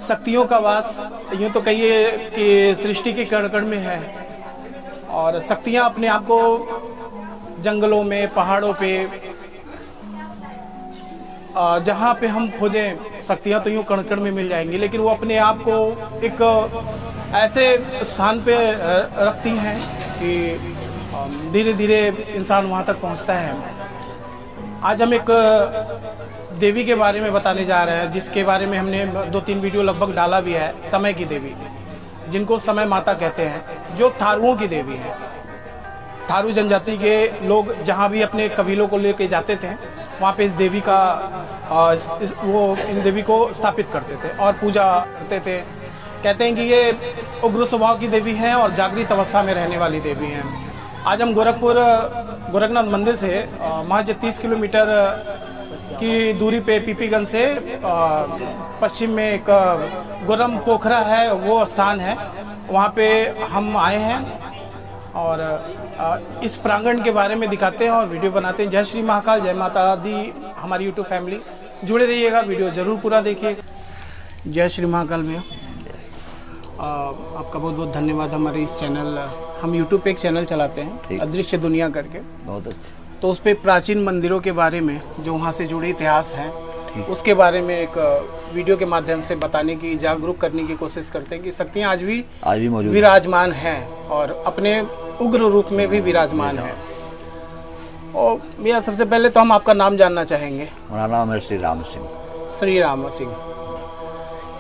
शक्तियों का वास यूँ तो कहिए कि सृष्टि के कण कण में है, और शक्तियाँ अपने आप को जंगलों में, पहाड़ों पे, जहाँ पे हम खोजें शक्तियाँ तो यूँ कण कण में मिल जाएंगी, लेकिन वो अपने आप को एक ऐसे स्थान पे रखती हैं कि धीरे धीरे इंसान वहाँ तक पहुँचता है। आज हम एक देवी के बारे में बताने जा रहे हैं, जिसके बारे में हमने 2-3 वीडियो लगभग डाला भी है। समय की देवी, जिनको समय माता कहते हैं, जो थारुओं की देवी है। थारू जनजाति के लोग जहाँ भी अपने कबीलों को लेके जाते थे, वहाँ पे इस देवी का वो इन देवी को स्थापित करते थे और पूजा करते थे। कहते हैं कि ये उग्र स्वभाव की देवी हैं और जागृत अवस्था में रहने वाली देवी हैं। आज हम गोरखनाथ मंदिर से महज 30 किलोमीटर की दूरी पे पीपीगंज से पश्चिम में एक गोरम पोखरा है, वो स्थान है, वहाँ पे हम आए हैं और इस प्रांगण के बारे में दिखाते हैं और वीडियो बनाते हैं। जय श्री महाकाल, जय माता दी हमारी यूट्यूब फैमिली, जुड़े रहिएगा, वीडियो ज़रूर पूरा देखिए। जय श्री महाकाल भैया, आपका बहुत बहुत धन्यवाद। हमारे इस चैनल, हम यूट्यूब पे एक चैनल चलाते हैं अदृश्य दुनिया करके, बहुत अच्छा, तो उस पर प्राचीन मंदिरों के बारे में जो वहाँ से जुड़े इतिहास हैं उसके बारे में एक वीडियो के माध्यम से बताने की, जागरूक करने की कोशिश करते हैं कि शक्तियाँ आज भी विराजमान हैं और अपने उग्र रूप में भी विराजमान है। और भैया सबसे पहले तो हम आपका नाम जानना चाहेंगे। मेरा नाम है श्री राम सिंह। श्री राम सिंह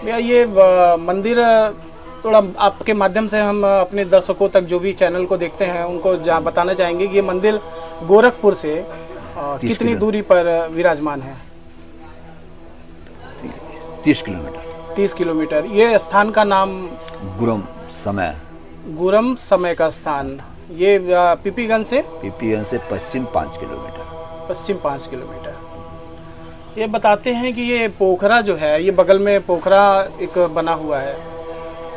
भैया, ये मंदिर थोड़ा आपके माध्यम से हम अपने दर्शकों तक, जो भी चैनल को देखते हैं, उनको बताना चाहेंगे कि ये मंदिर गोरखपुर से कितनी दूरी पर विराजमान है? 30 किलोमीटर। 30 किलोमीटर। ये स्थान का नाम गुरम समय। गुरम समय का स्थान, ये पीपीगंज से पश्चिम 5 किलोमीटर। पश्चिम 5 किलोमीटर। ये बताते हैं कि ये पोखरा जो है, ये बगल में पोखरा एक बना हुआ है,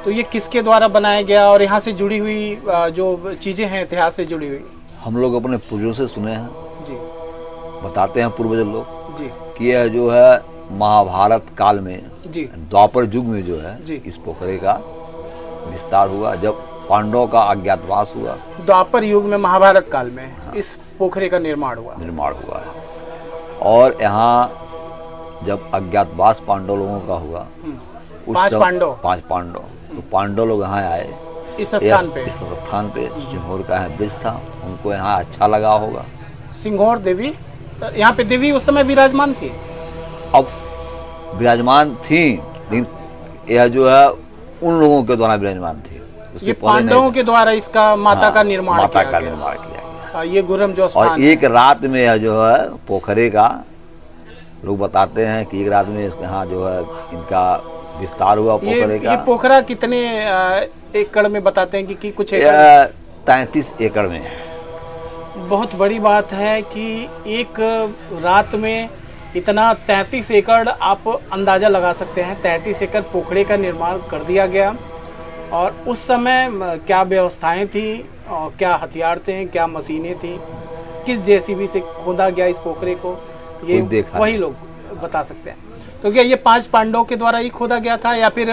तो ये किसके द्वारा बनाया गया और यहाँ से जुड़ी हुई जो चीज़ें हैं इतिहास से जुड़ी हुई? हम लोग अपने पूर्वजों से सुने हैं जी, बताते हैं पूर्वज लोग जी कि यह जो है महाभारत काल में जी, द्वापर युग में जो है जी, इस पोखरे का विस्तार हुआ जब पांडवों का अज्ञातवास हुआ। द्वापर युग में, महाभारत काल में, हाँ, इस पोखरे का निर्माण हुआ है। और यहाँ जब अज्ञातवास पांडव लोगों का हुआ, 5 पांडव, तो पांडव लोग यहाँ आए इस स्थान पे। सिंघोर का यहाँ ब्रिज था, उनको यहाँ अच्छा लगा होगा। सिंघोर देवी, यहाँ पे देवी उस समय विराजमान थी? अब विराजमान थी, लेकिन यह जो है उन लोगों के द्वारा विराजमान थी। ये पांडवों के द्वारा इसका माता का निर्माण किया गया। ये गुरम जो स्थान, और एक रात में यह जो है पोखरे का, लोग बताते हैं कि एक रात में यहाँ जो है इनका विस्तार हुआ पोखरे का। ये पोखरा कितने एकड़ में बताते हैं कि कुछ 33 एकड़ में। बहुत बड़ी बात है कि एक रात में इतना 33 एकड़, आप अंदाज़ा लगा सकते हैं, 33 एकड़ पोखरे का निर्माण कर दिया गया। और उस समय क्या व्यवस्थाएं थी और क्या हथियार थे, क्या मशीनें थी, किस जेसीबी से खोदा गया इस पोखरे को, ये वही लोग बता सकते हैं। तो क्या ये 5 पांडवों के द्वारा ही खोदा गया था, या फिर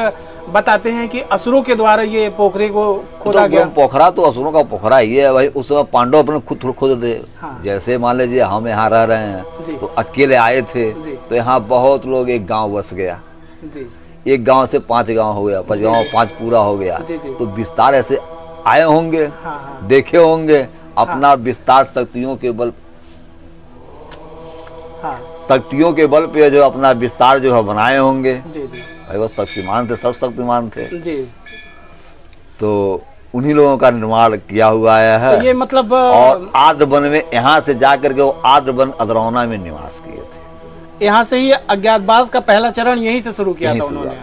बताते हैं कि असुरों के द्वारा ये पोखरे को खोदा गया? पोखरा तो असुरों का पोखरा ही है भाई। उस समय पांडव अपने खुद खोदते थे। हाँ। जैसे मान लीजिए हम यहाँ रह रहे हैं, तो अकेले आए थे, तो यहाँ बहुत लोग, एक गाँव बस गया, एक गांव से 5 गांव हो गया, 5 गांव 5 पूरा हो गया, तो विस्तार ऐसे आए होंगे, हाँ, देखे होंगे, अपना विस्तार शक्तियों के बल, हाँ, शक्तियों के बल पे जो अपना विस्तार जो है बनाए होंगे। भाई वो शक्तिमान थे, सब शक्तिमान थे जी। तो उन्हीं लोगों का निर्माण किया हुआ है। तो ये मतलब, और आद्रवन में यहाँ से जाकर के वो आद्रवन अदरौना में निवास किए थे। यहाँ से ही अज्ञातवास का पहला चरण यहीं से शुरू किया था उन्होंने।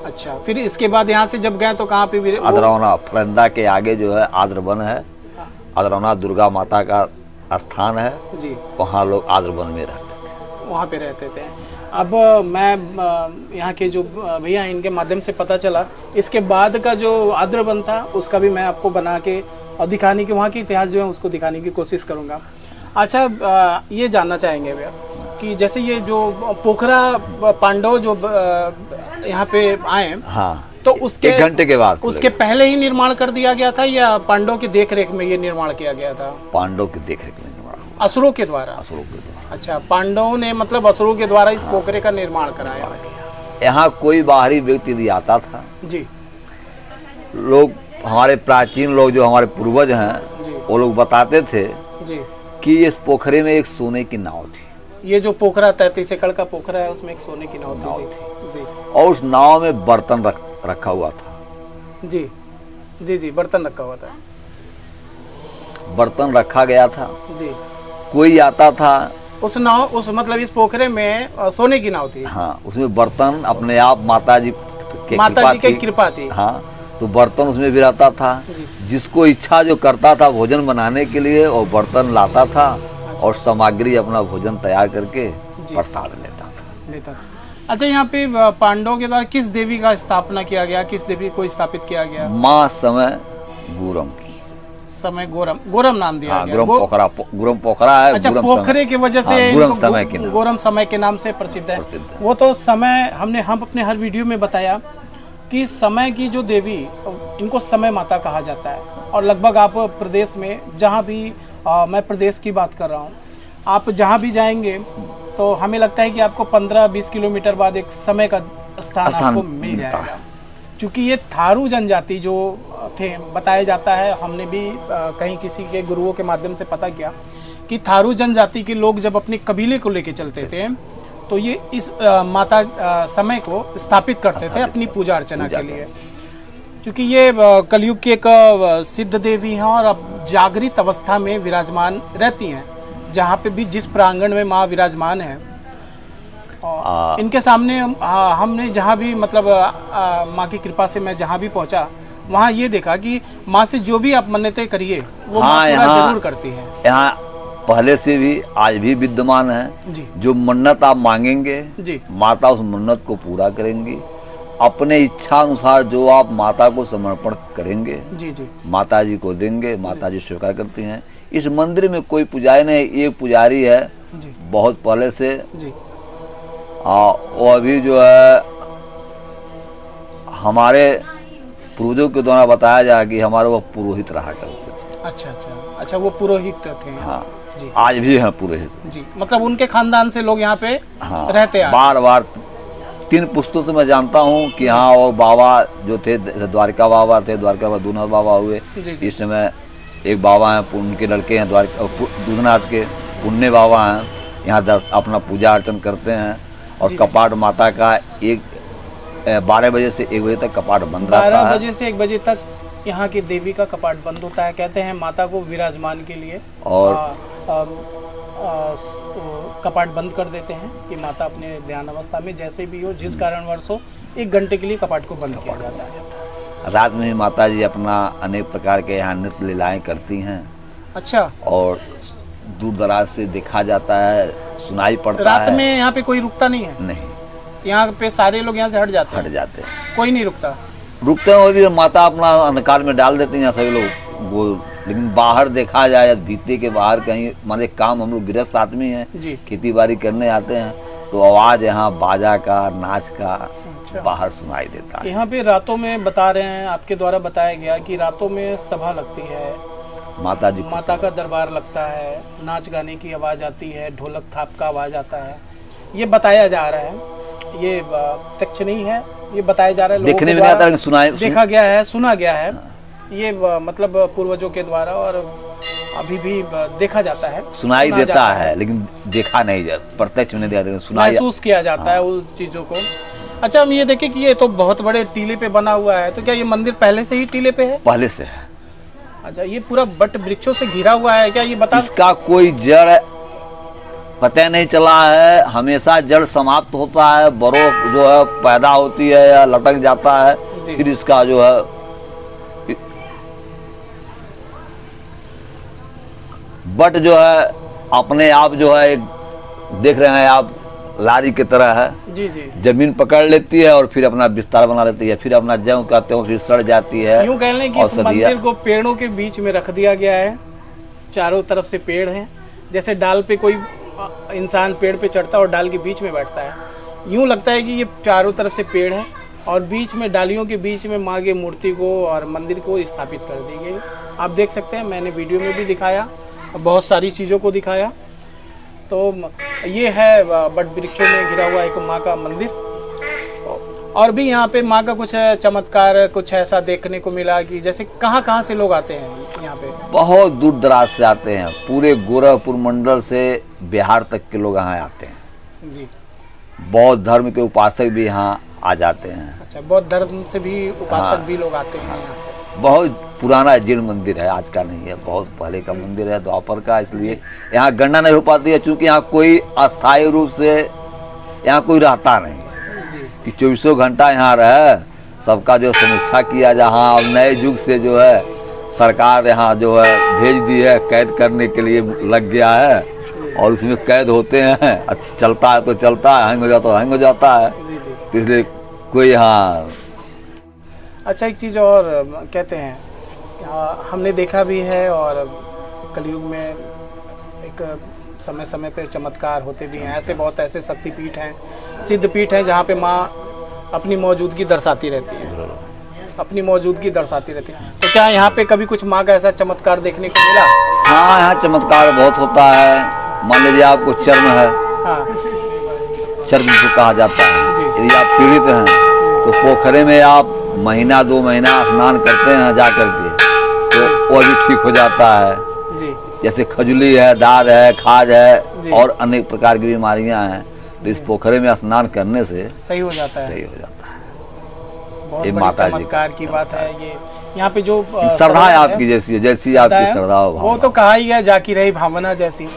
अच्छा, फिर इसके बाद यहाँ से जब गए तो कहाँ पे? अदरौना, फरंदा के आगे जो है आद्रवन है। अदरौना दुर्गा माता का स्थान है जी, वहाँ लोग आद्रवन में रहते थे, वहाँ पे रहते थे। अब मैं यहाँ के जो भैया हैं इनके माध्यम से पता चला, इसके बाद का जो आद्रवन था उसका भी मैं आपको बना के और दिखाने की, वहाँ की इतिहास जो है उसको दिखाने की कोशिश करूँगा। अच्छा, ये जानना चाहेंगे भैया कि जैसे ये जो पोखरा पांडव जो यहाँ पे आए, हाँ, तो उसके 1 घंटे के बाद, उसके पहले ही निर्माण कर दिया गया था या पांडव की देखरेख में ये निर्माण किया गया था? पांडव की देखरेख में निर्माण, असुरों के द्वारा। असुरों के द्वारा। अच्छा, पांडवों ने मतलब असुरों के द्वारा इस पोखरे का निर्माण कराया। यहाँ कोई बाहरी व्यक्ति यदि आता था जी, लोग, हमारे प्राचीन लोग जो हमारे पूर्वज हैं वो लोग बताते थे जी कि इस पोखरे में एक सोने की नाव थी। ये जो पोखरा 33 एकड़ का पोखरा है उसमें एक सोने की नाव थी। जी जी, और उस नाव में बर्तन रखा हुआ था। जी जी जी, बर्तन रखा हुआ था। बर्तन रखा गया था। जी, कोई आता था उस नाव, उस मतलब इस पोखरे में सोने की नाव थी। हाँ, उसमें बर्तन अपने आप माता जी की कृपा थी। हाँ, तो बर्तन उसमें भी रहता था। जिसको इच्छा जो करता था भोजन बनाने के लिए और बर्तन लाता था। अच्छा। और सामग्री अपना भोजन तैयार करके प्रसाद लेता था। अच्छा, यहाँ पे पांडवों के द्वारा किस देवी का स्थापना किया गया, किस देवी को स्थापित किया गया? माँ समय गुरम की। समय गोरम नाम दिया गया। गुरम पोखरा है। अच्छा, पोखरे की वजह से गोरम समय के नाम से प्रसिद्ध है। वो तो समय हम अपने हर वीडियो में बताया कि समय की जो देवी, इनको समय माता कहा जाता है। और लगभग आप प्रदेश में जहाँ भी, मैं प्रदेश की बात कर रहा हूँ, आप जहाँ भी जाएंगे तो हमें लगता है कि आपको 15-20 किलोमीटर बाद एक समय का स्थान आपको मिल जाएगा। क्योंकि ये थारू जनजाति जो थे, बताया जाता है, हमने भी कहीं किसी के गुरुओं के माध्यम से पता किया कि थारू जनजाति के लोग जब अपने कबीले को लेके चलते थे तो ये इस माता समय को स्थापित करते थे अपनी पूजा अर्चना के लिए। क्योंकि ये कलयुग की एक सिद्ध देवी हैं और अब जागृत अवस्था में विराजमान रहती हैं। जहाँ पे भी जिस प्रांगण में माँ विराजमान है, इनके सामने हमने जहाँ भी मतलब माँ की कृपा से मैं जहाँ भी पहुँचा वहाँ ये देखा कि माँ से जो भी आप मन्नतें करिए वो माँ पूरा जरूर करती है। यहाँ पहले से भी आज भी विद्यमान है जी। जो मन्नत आप मांगेंगे जी, माता उस मन्नत को पूरा करेंगी। अपने इच्छा अनुसार जो आप माता को समर्पण करेंगे जी जी, माता जी को देंगे, माता जी स्वीकार करती हैं। इस मंदिर में कोई पुजारी नहीं, एक पुजारी है जी, बहुत पहले से जी। वो अभी जो है हमारे पूर्वजों के द्वारा बताया जाए कि हमारे वो पुरोहित रहा करते थे। अच्छा अच्छा अच्छा, वो पुरोहित थे। हाँ जी, आज भी हैं पुरोहित जी। मतलब उनके खानदान से लोग यहाँ पे रहते हैं। बार बार 3 पुस्तकों से मैं जानता हूँ कि हाँ, और बाबा जो थे द्वारका बाबा थे, द्वारका बाबा दूधनाथ बाबा हुए। इस समय एक बाबा हैं, उनके लड़के हैं दूधनाथ के पुण्य बाबा हैं, यहाँ अपना पूजा अर्चन करते हैं। और कपाट माता का 12 बजे से 1 बजे तक कपाट बंद रहता है। 12 बजे से 1 बजे तक यहाँ की देवी का कपाट बंद होता है। कहते हैं माता को विराजमान के लिए और कपाट बंद कर देते हैं कि माता अपने ध्यान अवस्था में जैसे भी हो, जिस कारणवश हो, 1 घंटे के लिए कपाट को बंद किया जाता है। रात में भी माता जी अपना अनेक प्रकार के यहाँ नृत्य लीलाएं करती हैं। अच्छा, और दूर दराज से देखा जाता है, सुनाई पड़ता है। रात में यहाँ पे कोई रुकता नहीं है? नहीं, यहाँ पे सारे लोग यहाँ से हट जाते हैं, कोई नहीं रुकता। रुकते हैं भी, माता अपना अंधकार में डाल देती हैं सभी लोग वो। लेकिन बाहर देखा जाए या भीते के बाहर कहीं, माने काम, हम लोग गृहस्थ आदमी हैं, खेती बाड़ी करने आते हैं, तो आवाज यहाँ बाजा का, नाच का बाहर सुनाई देता है। यहाँ पे रातों में बता रहे हैं, आपके द्वारा बताया गया कि रातों में सभा लगती है, माता जी, माता का दरबार लगता है, नाच गाने की आवाज आती है, ढोलक थाप का आवाज आता है। ये बताया जा रहा है, ये प्रत्यक्ष नहीं है, ये बताया जा रहा है, देखने में नहीं आता, सुनाया, देखा गया है, सुना गया है। ये मतलब पूर्वजों के द्वारा और अभी भी देखा जाता है, सुनाई देता है, लेकिन देखा नहीं जाता, प्रत्यक्ष नहीं देखा, सुनाई, महसूस किया जाता है उस चीजों को। अच्छा, हम ये देखें कि ये तो बहुत बड़े टीले पे बना हुआ है, तो क्या ये मंदिर पहले से ही टीले पे है? पहले से है। अच्छा, ये पूरा बट वृक्षों से घिरा हुआ है क्या? ये बता, इसका कोई जड़ पता नहीं चला है, हमेशा जड़ समाप्त होता है, बरो जो है पैदा होती है या लटक जाता है, फिर इसका जो है बट जो है अपने आप जो है, देख रहे हैं आप, लारी की तरह है। जी जी। जमीन पकड़ लेती है और फिर अपना विस्तार बना लेती है, फिर अपना ज्यों का त्यों फिर सड़ जाती है। यूँ कह लें कि इस मंदिर को पेड़ों के बीच में रख दिया गया है, चारों तरफ से पेड़ हैं। जैसे डाल पे कोई इंसान पेड़ पे चढ़ता है और डाल के बीच में बैठता है, यूँ लगता है कि ये चारों तरफ से पेड़ है और बीच में डालियों के बीच में माँ की मूर्ति को और मंदिर को स्थापित कर दी गई। आप देख सकते हैं, मैंने वीडियो में भी दिखाया, बहुत सारी चीज़ों को दिखाया। तो ये है बट वृक्षों में घिरा हुआ एक माँ का मंदिर। और भी यहाँ पे माँ का कुछ चमत्कार कुछ ऐसा देखने को मिला कि जैसे कहाँ से लोग आते हैं यहाँ पे? बहुत दूर दराज से आते हैं, पूरे गोरखपुर मंडल से बिहार तक के लोग यहाँ आते हैं जी। बौद्ध धर्म के उपासक भी यहाँ आ जाते हैं। अच्छा, बौद्ध धर्म से भी उपासक भी लोग आते हैं यहाँ पे। बहुत पुराना जीर्ण मंदिर है, आज का नहीं है, बहुत पहले का मंदिर है, द्वापर का। इसलिए यहाँ गणना नहीं हो पाती है, क्योंकि यहाँ कोई अस्थायी रूप से यहाँ कोई रहता नहीं कि 24 घंटा यहाँ रहे। सबका जो समीक्षा किया, जहाँ अब नए युग से जो है सरकार यहाँ जो है भेज दी है, कैद करने के लिए लग गया है और उसमें कैद होते हैं। अच्छा चलता है तो चलता है, हैंग हो जाता है हैंग हो जाता है, तो इसलिए कोई यहाँ। अच्छा, एक चीज़ और कहते हैं, हमने देखा भी है और कलयुग में एक समय समय पे चमत्कार होते भी हैं। ऐसे बहुत ऐसे शक्तिपीठ हैं, सिद्धपीठ हैं, जहाँ पे माँ अपनी मौजूदगी दर्शाती रहती है, अपनी मौजूदगी दर्शाती रहती है। तो क्या यहाँ पे कभी कुछ माँ का ऐसा चमत्कार देखने को मिला? हाँ, यहाँ चमत्कार बहुत होता है। मान लीजिए आपको चर्म है, हाँ, चर्म को कहा जाता है। यदि आप पीड़ित हैं तो पोखरे में आप महीना 2 महीना स्नान करते हैं जा करके, तो वो भी ठीक हो जाता है जी। जैसे खजुली है, दाद है, खाज है और अनेक प्रकार की बीमारियां हैं, तो इस पोखरे में स्नान करने से सही हो जाता है। सही हो जाता है। बहुत बड़ी चमत्कार की बात है ये। यहाँ पे जो श्रद्धा है आपकी जैसी आपकी श्रद्धा हो, वो तो कहा ही है, जाकी रही भावना जैसी।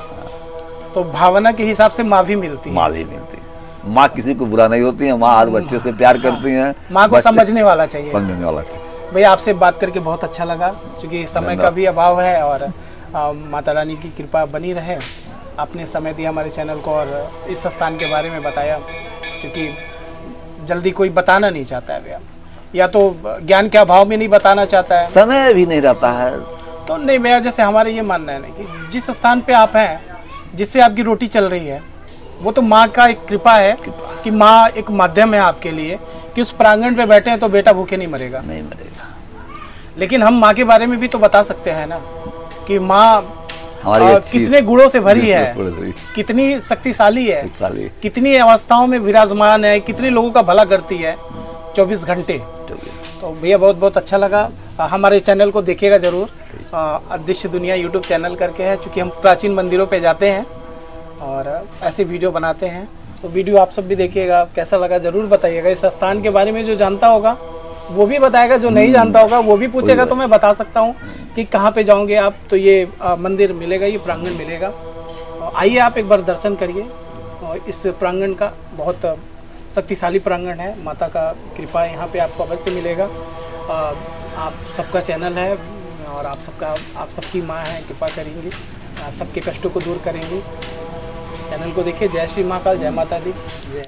तो भावना के हिसाब से माँ भी मिलती है। माँ भी मिलती है। माँ किसी को बुरा नहीं होती है, माँ हर बच्चे से प्यार करती हैं। माँ को समझने वाला चाहिए, समझने वाला चाहिए। भैया आपसे बात करके बहुत अच्छा लगा, क्योंकि समय का भी अभाव है और माता रानी की कृपा बनी रहे। आपने समय दिया हमारे चैनल को और इस स्थान के बारे में बताया, क्योंकि जल्दी कोई बताना नहीं चाहता है भैया, या तो ज्ञान के अभाव में नहीं बताना चाहता है, समय भी नहीं रहता है। तो नहीं भैया, जैसे हमारे ये मानना है ना कि जिस स्थान पे आप हैं, जिससे आपकी रोटी चल रही है, वो तो माँ का एक कृपा है कि माँ एक माध्यम है आपके लिए कि उस प्रांगण पे बैठे हैं तो बेटा भूखे नहीं मरेगा। लेकिन हम माँ के बारे में भी तो बता सकते हैं ना कि माँ कितने गुणों से भरी है, कितनी शक्तिशाली है, कितनी अवस्थाओं में विराजमान है, कितने लोगों का भला करती है 24 घंटे। तो भैया बहुत बहुत अच्छा लगा। हमारे चैनल को देखिएगा जरूर, अदृश्य दुनिया यूट्यूब चैनल करके है, क्योंकि हम प्राचीन मंदिरों पे जाते हैं और ऐसे वीडियो बनाते हैं। तो वीडियो आप सब भी देखिएगा, कैसा लगा ज़रूर बताइएगा। इस स्थान के बारे में जो जानता होगा वो भी बताएगा, जो नहीं जानता होगा वो भी पूछेगा, तो मैं बता सकता हूँ कि कहाँ पे जाओगे आप तो ये मंदिर मिलेगा, ये प्रांगण मिलेगा। आइए आप एक बार दर्शन करिए। और इस प्रांगण का बहुत शक्तिशाली प्रांगण है, माता का कृपा यहाँ पे आपको अवश्य मिलेगा। आप सबका चैनल है और आप सबकी माँ है, कृपा करेंगी, सबके कष्टों को दूर करेंगी। चैनल को देखिए। जय श्री महाकाल, जय माता दी, जय।